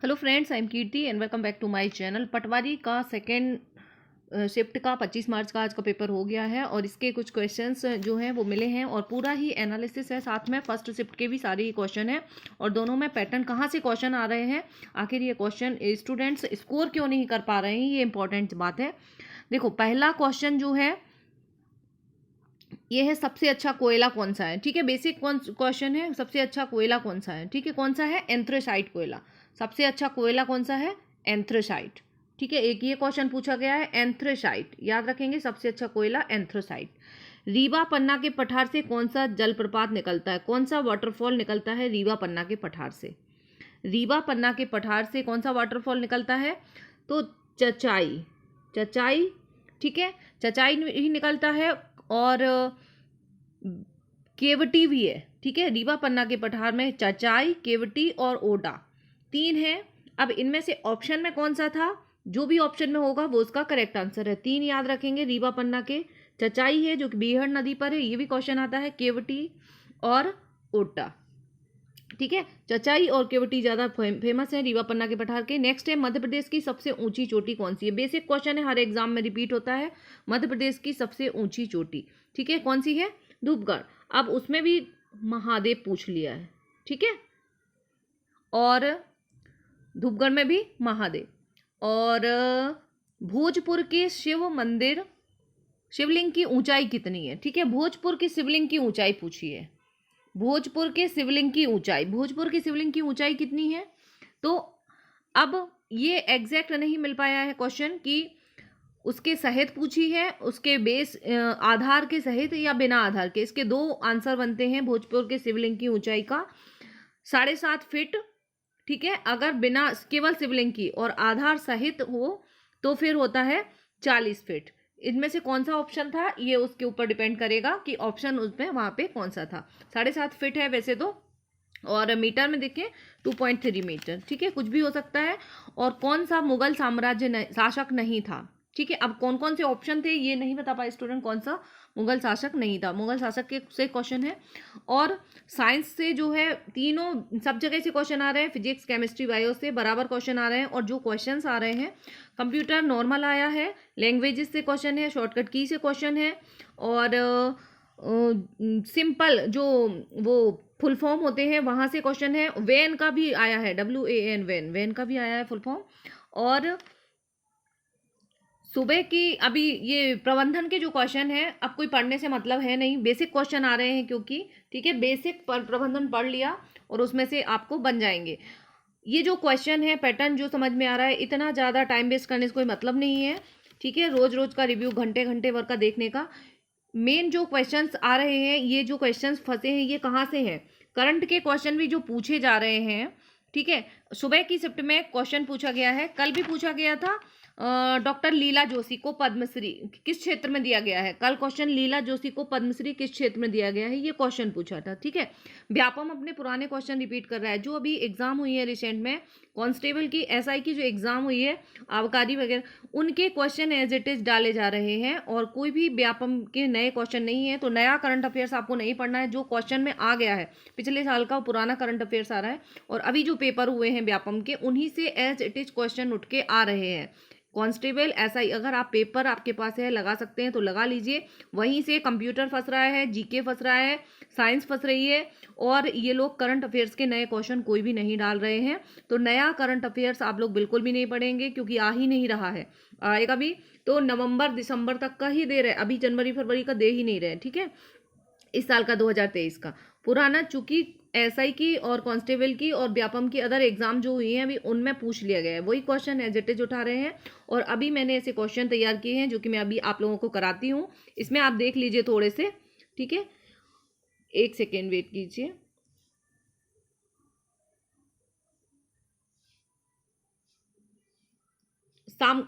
Hello friends, I am Kirti and welcome back to my channel. Patwari का second shift का 25 मार्च का आज का पेपर हो गया है और इसके कुछ क्वेश्चंस जो हैं वो मिले हैं और पूरा ही एनालिसिस है। साथ में फर्स्ट शिफ्ट के भी सारे क्वेश्चन हैं और दोनों में पैटर्न कहाँ से क्वेश्चन आ रहे हैं, आखिर ये क्वेश्चन स्टूडेंट्स स्कोर क्यों नहीं कर पा रहे हैं, ये इंपॉर्टेंट बात है। देखो, पहला क्वेश्चन जो है ये है सबसे अच्छा कोयला कौन सा है। ठीक है, बेसिक क्वेश्चन है, सबसे अच्छा कोयला कौन सा है। ठीक है, कौन सा है? एंथ्रेसाइट कोयला। सबसे अच्छा कोयला कौन सा है? एंथ्रेसाइट। ठीक है, एक ये क्वेश्चन पूछा गया है, एंथ्रेसाइट याद रखेंगे, सबसे अच्छा कोयला एंथ्रेसाइट। रीवा पन्ना के पठार से कौन सा जलप्रपात निकलता है? कौन सा वाटरफॉल निकलता है रीवा पन्ना के पठार से? रीवा पन्ना के पठार से कौन सा वाटरफॉल निकलता है? तो चचाई, चचाई। ठीक है, चचाई ही निकलता है और केवटी भी है। ठीक है, रीवा पन्ना के पठार में चचाई, केवटी और ओडा तीन है। अब इनमें से ऑप्शन में कौन सा था? जो भी ऑप्शन में होगा वो उसका करेक्ट आंसर है। तीन याद रखेंगे, रीवा पन्ना के चचाई है जो कि बीहड़ नदी पर है, ये भी क्वेश्चन आता है, केवटी और ओडा। ठीक है, चचाई और केवटी ज्यादा फेमस है रीवा पन्ना के पठार के। नेक्स्ट है, मध्य प्रदेश की सबसे ऊंची चोटी कौन सी है? बेसिक क्वेश्चन है, हर एग्जाम में रिपीट होता है। मध्य प्रदेश की सबसे ऊंची चोटी, ठीक है, कौन सी है? धूपगढ़। अब उसमें भी महादेव पूछ लिया है। ठीक है, और धूपगढ़ में भी महादेव। और भोजपुर के शिव मंदिर, शिवलिंग की ऊंचाई कितनी है? ठीक है, भोजपुर की शिवलिंग की ऊंचाई पूछी है। भोजपुर के शिवलिंग की ऊंचाई, भोजपुर की शिवलिंग की ऊंचाई कितनी है? तो अब ये एग्जैक्ट नहीं मिल पाया है क्वेश्चन कि उसके सहित पूछी है, उसके बेस आधार के सहित या बिना आधार के। इसके दो आंसर बनते हैं। भोजपुर के शिवलिंग की ऊंचाई का 7.5 फीट। ठीक है, अगर बिना केवल शिवलिंग की और आधार सहित हो तो फिर होता है 40 फीट। इनमें से कौन सा ऑप्शन था, ये उसके ऊपर डिपेंड करेगा कि ऑप्शन उसमें वहां पे कौन सा था। 7.5 फीट है वैसे तो, और मीटर में देखें 2.3 मीटर। ठीक है, कुछ भी हो सकता है। और कौन सा मुगल साम्राज्य शासक नहीं था? ठीक है, अब कौन कौन से ऑप्शन थे ये नहीं बता पाए स्टूडेंट, कौन सा मुगल शासक नहीं था। मुगल शासक के से क्वेश्चन है। और साइंस से जो है तीनों सब जगह से क्वेश्चन आ रहे हैं, फिजिक्स केमिस्ट्री बायो से बराबर क्वेश्चन आ रहे हैं। और जो क्वेश्चंस आ रहे हैं, कंप्यूटर नॉर्मल आया है, लैंग्वेजेस से क्वेश्चन है, शॉर्टकट की से क्वेश्चन है, और सिंपल जो वो फुल फॉर्म होते हैं वहां से क्वेश्चन है। वैन का भी आया है, WAN, वैन, वैन का भी आया है फुल फॉर्म। और सुबह की अभी ये प्रबंधन के जो क्वेश्चन है, अब कोई पढ़ने से मतलब है नहीं, बेसिक क्वेश्चन आ रहे हैं क्योंकि। ठीक है, बेसिक प्रबंधन पढ़ लिया और उसमें से आपको बन जाएंगे। ये जो क्वेश्चन है, पैटर्न जो समझ में आ रहा है, इतना ज़्यादा टाइम वेस्ट करने से कोई मतलब नहीं है। ठीक है, रोज रोज का रिव्यू घंटे घंटे भर का देखने का। मेन जो क्वेश्चंस आ रहे हैं, ये जो क्वेश्चंस फंसे हैं ये कहाँ से हैं? करंट के क्वेश्चन भी जो पूछे जा रहे हैं। ठीक है, सुबह की शिफ्ट में क्वेश्चन पूछा गया है, कल भी पूछा गया था। डॉक्टर लीला जोशी को पद्मश्री किस क्षेत्र में दिया गया है? कल क्वेश्चन, लीला जोशी को पद्मश्री किस क्षेत्र में दिया गया है, ये क्वेश्चन पूछा था। ठीक है, व्यापम अपने पुराने क्वेश्चन रिपीट कर रहा है। जो अभी एग्जाम हुई है रिसेंट में, कांस्टेबल की, SI की जो एग्जाम हुई है, आबकारी वगैरह, उनके क्वेश्चन एज इट इज डाले जा रहे हैं और कोई भी व्यापम के नए क्वेश्चन नहीं है। तो नया करंट अफेयर्स आपको नहीं पढ़ना है, जो क्वेश्चन में आ गया है पिछले साल का पुराना करंट अफेयर्स आ रहा है। और अभी जो पेपर हुए हैं व्यापम के, उन्हीं से एज इट इज क्वेश्चन उठ के आ रहे हैं। कांस्टेबल, SI, अगर आप पेपर आपके पास है लगा सकते हैं तो लगा लीजिए। वहीं से कंप्यूटर फंस रहा है, GK फंस रहा है, साइंस फंस रही है, और ये लोग करंट अफेयर्स के नए क्वेश्चन कोई भी नहीं डाल रहे हैं। तो नया करंट अफेयर्स आप लोग बिल्कुल भी नहीं पढ़ेंगे क्योंकि आ ही नहीं रहा है। आएगा भी तो नवंबर दिसंबर तक का ही दे रहे, अभी जनवरी फरवरी का दे ही नहीं रहे। ठीक है, इस साल का 2023 का पुराना, चूंकि SI की और कांस्टेबल की और व्यापम की अदर एग्जाम जो हुई हैं अभी उनमें पूछ लिया गया है, वही क्वेश्चन एज इट इज उठा रहे हैं। और अभी मैंने ऐसे क्वेश्चन तैयार किए हैं जो कि मैं अभी आप लोगों को कराती हूँ, इसमें आप देख लीजिए थोड़े से। ठीक है, एक सेकेंड वेट कीजिए। शाम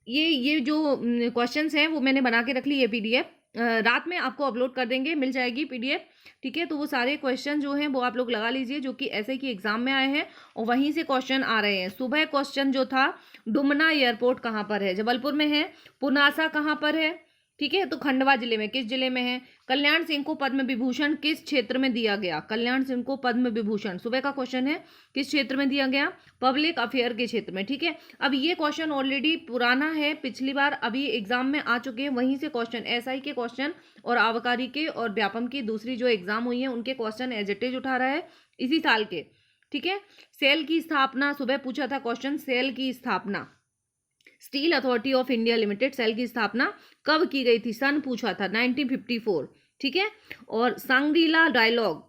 ये जो क्वेश्चंस हैं वो मैंने बना के रख ली है PDF। रात में आपको अपलोड कर देंगे, मिल जाएगी PDF। ठीक है, तो वो सारे क्वेश्चन जो हैं वो आप लोग लगा लीजिए जो कि ऐसे की एग्जाम में आए हैं और वहीं से क्वेश्चन आ रहे हैं। सुबह क्वेश्चन जो था, डुमना एयरपोर्ट कहाँ पर है? जबलपुर में है। पुनासा कहाँ पर है? ठीक है, तो खंडवा जिले में, किस जिले में है? कल्याण सिंह को पद्म विभूषण किस क्षेत्र में दिया गया? कल्याण सिंह को पद्म विभूषण, सुबह का क्वेश्चन है, किस क्षेत्र में दिया गया? पब्लिक अफेयर के क्षेत्र में। ठीक है, अब ये क्वेश्चन ऑलरेडी पुराना है, पिछली बार अभी एग्जाम में आ चुके हैं, वहीं से क्वेश्चन, एसआई के क्वेश्चन और आबकारी के और व्यापम की दूसरी जो एग्जाम हुई है उनके क्वेश्चन एज इट इज उठा रहा है इसी साल के। ठीक है, सेल की स्थापना, सुबह पूछा था क्वेश्चन, सेल की स्थापना, Steel Authority of India Limited, SAIL की स्थापना कब की गई थी? सन पूछा था 1954। ठीक है, और सांग्रीला डायलॉग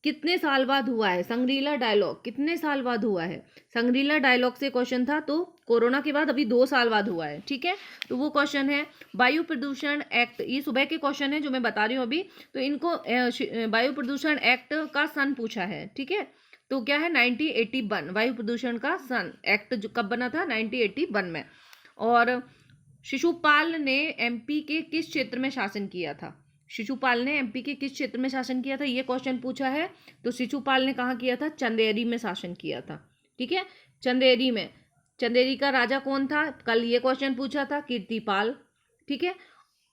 कितने साल बाद हुआ है? सांग्रीला डायलॉग कितने साल बाद हुआ है? सांग्रीला डायलॉग से क्वेश्चन था, तो कोरोना के बाद अभी 2 साल बाद हुआ है। ठीक है, तो वो क्वेश्चन है। वायु प्रदूषण एक्ट, ये सुबह के क्वेश्चन है जो मैं बता रही हूँ अभी, तो इनको वायु प्रदूषण एक्ट का सन पूछा है। ठीक है, तो क्या है? 1981, वायु प्रदूषण का सन एक्ट जो कब बना था? 1981 में। और शिशुपाल ने एमपी के किस क्षेत्र में शासन किया था? शिशुपाल ने एमपी के किस क्षेत्र में शासन किया था, ये क्वेश्चन पूछा है। तो शिशुपाल ने कहाँ किया था? चंदेरी में शासन किया था। ठीक है, चंदेरी में। चंदेरी का राजा कौन था? कल ये क्वेश्चन पूछा था, कीर्तिपाल। ठीक है,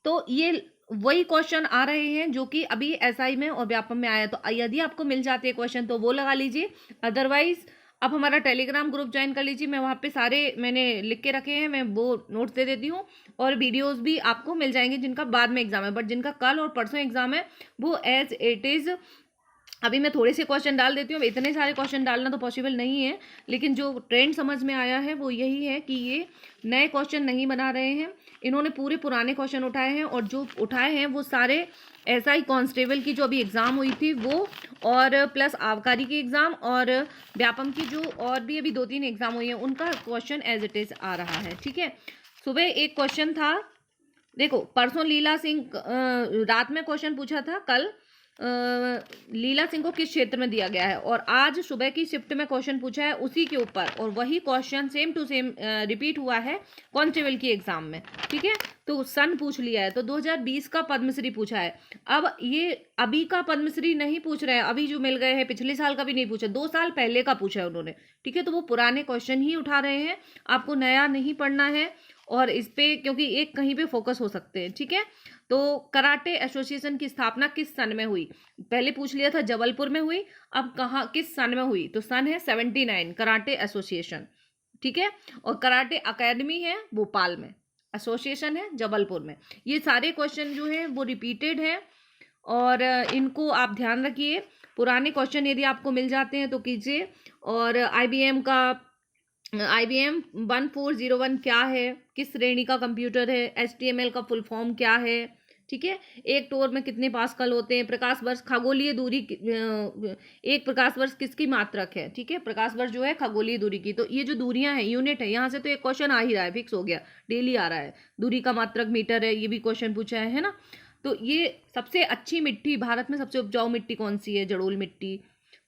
तो ये वही क्वेश्चन आ रहे हैं जो कि अभी एसआई में और व्यापम में आया। तो यदि आपको मिल जाते हैं क्वेश्चन तो वो लगा लीजिए, अदरवाइज आप हमारा टेलीग्राम ग्रुप ज्वाइन कर लीजिए। मैं वहाँ पे सारे मैंने लिख के रखे हैं, मैं वो नोट्स दे देती हूँ, और वीडियोस भी आपको मिल जाएंगे जिनका बाद में एग्जाम है, बट जिनका कल और परसों एग्जाम है वो एज इट इज़। अभी मैं थोड़े से क्वेश्चन डाल देती हूँ, इतने सारे क्वेश्चन डालना तो पॉसिबल नहीं है, लेकिन जो ट्रेंड समझ में आया है वो यही है कि ये नए क्वेश्चन नहीं बना रहे हैं, इन्होंने पूरे पुराने क्वेश्चन उठाए हैं, और जो उठाए हैं वो सारे एसआई कांस्टेबल की जो अभी एग्ज़ाम हुई थी वो, और प्लस आबकारी की एग्ज़ाम और व्यापम की जो और भी अभी 2-3 एग्ज़ाम हुई हैं उनका क्वेश्चन एज इट इज़ आ रहा है। ठीक है, सुबह एक क्वेश्चन था, देखो परसों लीला सिंह, रात में क्वेश्चन पूछा था कल, लीला सिंह को किस क्षेत्र में दिया गया है, और आज सुबह की शिफ्ट में क्वेश्चन पूछा है उसी के ऊपर, और वही question same to same repeat हुआ है कांस्टेबल की एग्जाम में। ठीक है, तो सन पूछ लिया है, तो 2020 का पद्मश्री पूछा है। अब ये अभी का पद्मश्री नहीं पूछ रहे हैं, अभी जो मिल गए हैं, पिछले साल का भी नहीं पूछा, 2 साल पहले का पूछा है उन्होंने। ठीक है, तो वो पुराने क्वेश्चन ही उठा रहे हैं, आपको नया नहीं पढ़ना है, और इस पे क्योंकि एक कहीं पे फोकस हो सकते हैं। ठीक है, तो कराटे एसोसिएशन की स्थापना किस सन में हुई? पहले पूछ लिया था जबलपुर में हुई, अब कहाँ किस सन में हुई? तो सन है 79, कराटे एसोसिएशन। ठीक है, और कराटे अकेडमी है भोपाल में, एसोसिएशन है जबलपुर में। ये सारे क्वेश्चन जो है वो रिपीटेड है, और इनको आप ध्यान रखिए। पुराने क्वेश्चन यदि आपको मिल जाते हैं तो कीजिए। और IBM का IBM 1401 क्या है, किस श्रेणी का कंप्यूटर है, HTML का फुल फॉर्म क्या है। ठीक है, एक टोर में कितने पास्कल होते हैं, प्रकाश वर्ष, खगोलीय दूरी, एक प्रकाश वर्ष किसकी मात्रक है? ठीक है, प्रकाश वर्ष जो है खगोलीय दूरी की। तो ये जो दूरियां हैं यूनिट है, यहाँ से तो एक क्वेश्चन आ ही रहा है, फिक्स हो गया, डेली आ रहा है। दूरी का मात्रक मीटर है, ये भी क्वेश्चन पूछा है ना। तो ये सबसे अच्छी मिट्टी, भारत में सबसे उपजाऊ मिट्टी कौन सी है? जड़ोल मिट्टी।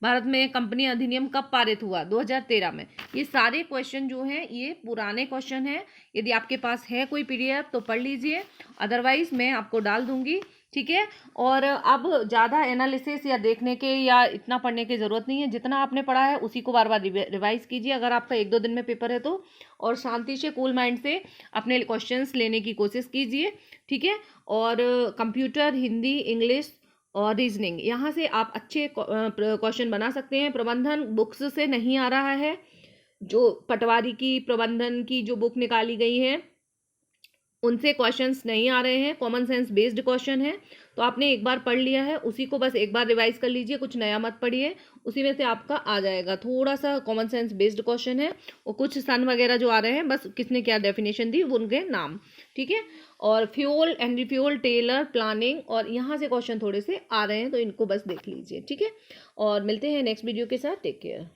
भारत में कंपनी अधिनियम कब पारित हुआ? 2013 में। ये सारे क्वेश्चन जो हैं ये पुराने क्वेश्चन हैं, यदि आपके पास है कोई PDF तो पढ़ लीजिए, अदरवाइज मैं आपको डाल दूंगी। ठीक है, और अब ज़्यादा एनालिसिस या देखने के या इतना पढ़ने की ज़रूरत नहीं है, जितना आपने पढ़ा है उसी को बार बार रिवाइज कीजिए अगर आपका 1-2 दिन में पेपर है तो, और शांति से कूल माइंड से अपने क्वेश्चंस लेने की कोशिश कीजिए। ठीक है, और कंप्यूटर, हिंदी, इंग्लिश और रीजनिंग, यहाँ से आप अच्छे क्वेश्चन बना सकते हैं। प्रबंधन बुक्स से नहीं आ रहा है, जो पटवारी की प्रबंधन की जो बुक निकाली गई है उनसे क्वेश्चंस नहीं आ रहे हैं, कॉमन सेंस बेस्ड क्वेश्चन है। तो आपने एक बार पढ़ लिया है, उसी को बस एक बार रिवाइज कर लीजिए, कुछ नया मत पढ़िए, उसी में से आपका आ जाएगा। थोड़ा सा कॉमन सेंस बेस्ड क्वेश्चन है, और कुछ सन वगैरह जो आ रहे हैं बस किसने क्या डेफिनेशन दी उनके नाम। ठीक है, और fuel and refuel, Taylor, planning, और यहाँ से क्वेश्चन थोड़े से आ रहे हैं तो इनको बस देख लीजिए। ठीक है, और मिलते हैं नेक्स्ट वीडियो के साथ, टेक केयर।